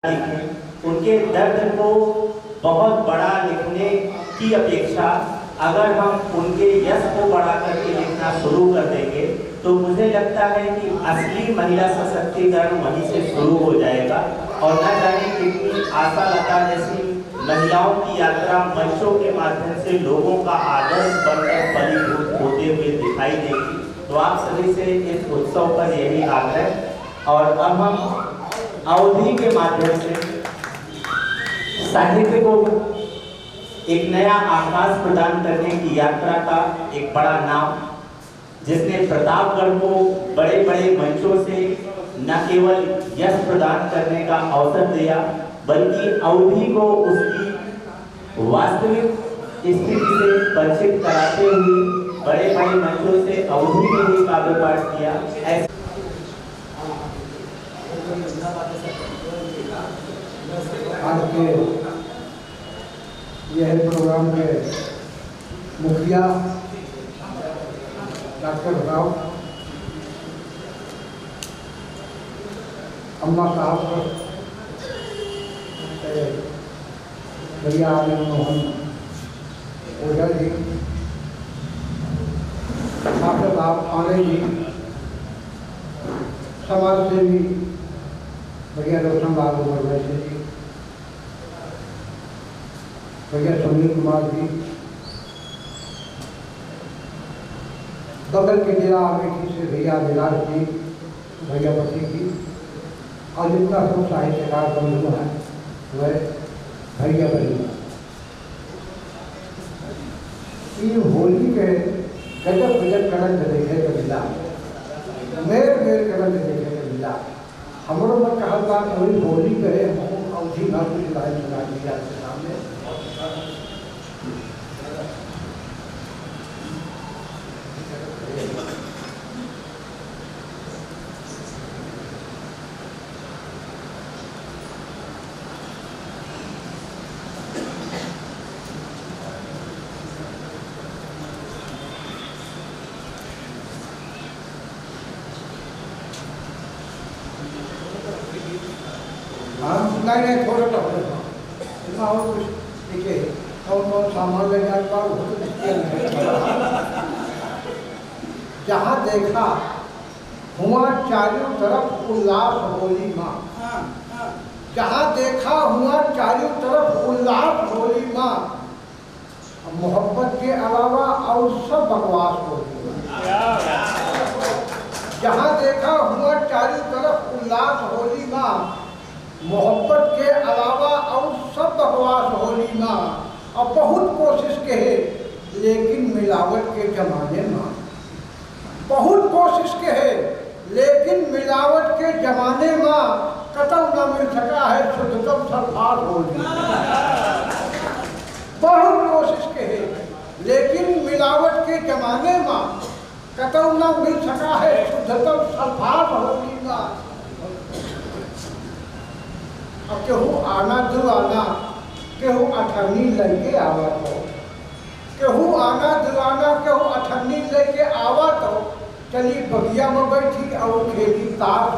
उनके दर्द को बहुत बड़ा लिखने की अपेक्षा अगर हम उनके यश को बढ़ा करके लिखना शुरू कर देंगे तो मुझे लगता है कि असली महिला सशक्तिकरण वहीं से शुरू हो जाएगा। और न जाने कितनी आशा लता जैसी महिलाओं की यात्रा मंचों के माध्यम से लोगों का आदर्श बनकर फलीभूत होते हुए दिखाई देगी। तो आप सभी से इस उत्सव पर यही आग्रह। और अब हम अवधि के माध्यम से साहित्य को एक नया आकाश प्रदान करने की यात्रा का एक बड़ा नाम, जिसने प्रतापगढ़ को बड़े बड़े मंचों से न केवल यश प्रदान करने का अवसर दिया बल्कि अवधि को उसकी वास्तविक स्थिति से परिचित कराते हुए बड़े बड़े मंचों से अवधि ने ही काव्य पाठ किया। आज के यह प्रोग्राम के मुखिया डॉक्टर राव अम्मा साहब भैया आनंद मोहन ओझा जी, डॉक्टर साहब आने जी, समाज सेवी भैया रोशन बाबू वैसे जी, भैया सुनील कुमार जी, बगल के जिला अमेठी से भैया विलास जी, भैया पति जी, और जितना सब साहित्यकार बंधु हैं वह भैया बहन। ये होली के गजब गजब कलंक देखे के मिला, मेर मेर कलंक देखे के मिला। हमरो में कहा था कोई होली करे हम अवधि न कुछ लाइन सुना दिया आपके सामने। नहीं थोड़ा तो और कुछ देखिए कौन सामान ले जाए वो तो जहाँ देखा हुआ चारों तरफ उल्लास होली माँ, जहाँ देखा हुआ चारों तरफ उल्लास होली माँ। मोहब्बत के अलावा और सब बकवास होली माँ। जहाँ देखा हुआ चारों तरफ उल्लास होली माँ, मोहब्बत के अलावा और सब बकवास होली माँ। और बहुत कोशिश कहे लेकिन मिलावट के जमाने माँ, बहुत कोशिश कहे लेकिन मिलावट के जमाने माँ कतौ न मिल सका है शुद्धतम सल्फात होली। बहुत कोशिश कहे लेकिन मिलावट के जमाने माँ कतौ न मिल सका है शुद्धतम सल्फात होली माँ। अब केहू आना दो आना, केहू अठन्नी लेके आवा तो, केहू आना दुआना केहू अठन्नी लेके आवा तो चली बगिया में बैठी और खेली ताश।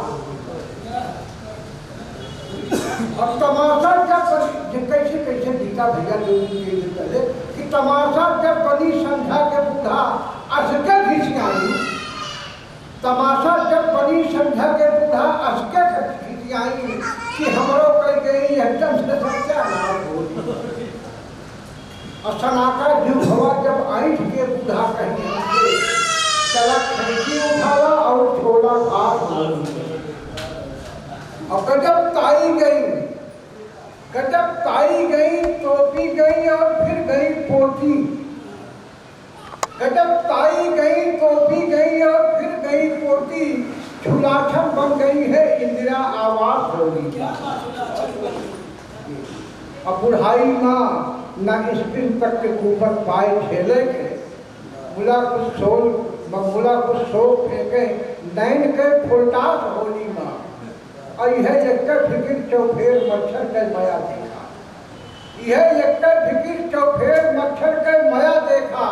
अब तमाशा जब कैसे कैसे दीका भैया पहले कि तमाशा जब बनी संध्या के बूढ़ा असके घिसियाई, तमाशा जब बनी संध्या के बूढ़ा असके घिसियाई कि हमरो कह गई एकदम से सत्यानाश हो। और सनाका जुगवा जब आइठ के बूढ़ा कहीं चला खिड़की उठावा और छोड़ा घास। और गजब ताई गई, गजब ताई गई, टोपी गई और फिर गई पोती। गजब ताई गई, टोपी गई और फिर गई पोती। झुलाछन बन गई है इंदिरा आवास होगी। अब बुढ़ाई माँ न स्पिन तक के ऊपर पाए खेले के, मुला कुछ सोल मुला कुछ सो फेंके नैन के फुलटास होली माँ। और यह एक फिकिर चौफेर मच्छर के माया देखा, यह एक फिकिर चौफेर मच्छर के माया देखा।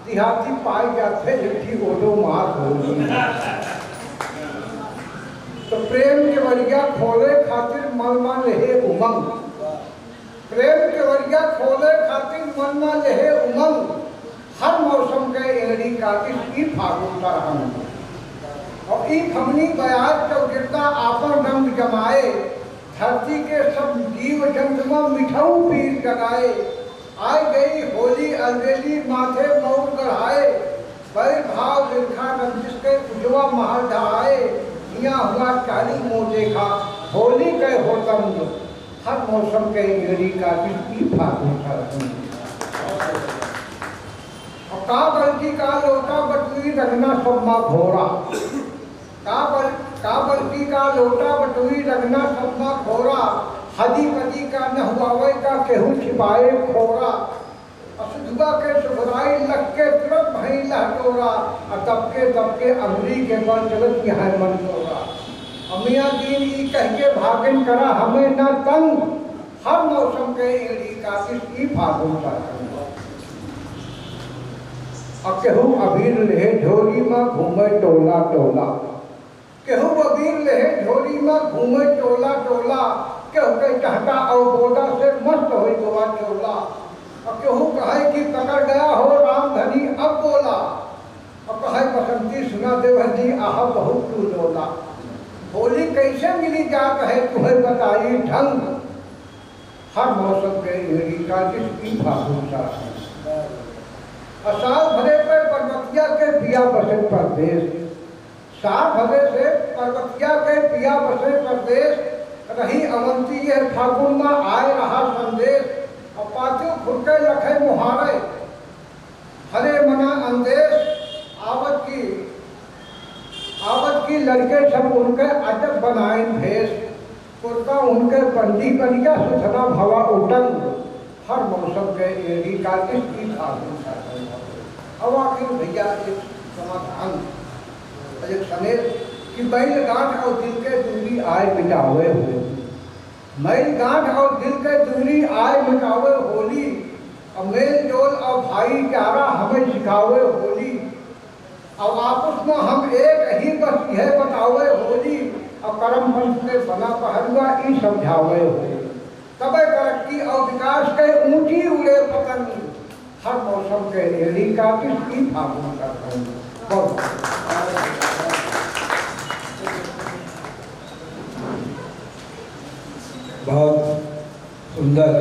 देहाती पाई जाते लिट्टी ओडो मार होली। तो प्रेम के वरिया खोले खातिर मन में लेहे उमंग, प्रेम के वरिया खोले खातिर मन में लेहे उमंग, हर मौसम के एड़ी कातिस की फागुन का रंग। और ई फमनी बयाज तो गिरता आपन रंग जमाए, धरती के सब जीव जंतु में मिठाऊ पीर जगाए। आई गई होली अलबेली माथे मौर गढ़ाए, बैर भाव लिखा रंजिश के उजवा महल ढहाए। यहाँ हुआ चाली मुँह देखा होली के होतंग, हर मौसम के एड़ी कातिस की फागुन का रंग। का बल्कि का लोटा बटुई रखना सम्मा घोड़ा, का बल्कि का लोटा बटुई रखना सम्मा घोड़ा, हदी पति का न हुआवे का केहू छिपाए खोरा। असुधुआ के सुभराई लग के तुरंत भई लहटोरा, तब के अमरी के बल चलत यहाँ मन तोरा। अमिया दीन ई कह के भागन करा हमें न तंग, हर मौसम के एड़ी कातिस की फागुन का रंग। केहू अबीर लेहे झोली में घूमे टोला टोला, केहू अबीर लेहे झोली में घूमे टोला टोला, केहू के चाहता और बोदा से मस्त हो गोवा चोला। और केहू कहे कि पकड़ गया हो राम धनी अब बोला, और कहे बसंती सुना देवहनी आह बहुत तू डोला। होली कैसे मिली जात है तुम्हें बताई ढंग, हर मौसम के एड़ी कातिस की फागुन का रंग। साल भरे पे पर्वतिया के पिया बसे परदेश, साल भरे से पर्वतिया के पिया बसे परदेश, रही अवंती ये फागुन में आए रहा संदेश। और पातियों खुरके लखे मुहारे, हरे मना अंदेश, आवत की लड़के सब उनके अजब बनाए भेष, कुर्ता उनके बंदी बनिया सुथरा भवा उटंग, हर मौसम के एड़ी कातिस की फागुन का रंग। अब आखिर भैया एक समाधान एक सनेर कि बैल गांठ और दिल के दूरी आए मिटावे हुए, मैल गांठ और दिल के दूरी आए मिटावे होली। और मेल जोल और भाईचारा हमें सिखावे होली, और आपस में हम एक ही बस यह बतावे होली। और कर्म पंथ से बना पहलुआ ई समझावे होली, तबे तरक्की और विकास के ऊंची उड़े पतंग, हर मौसम के एड़ी कातिस की फागुन का रंग। बहुत सुंदर।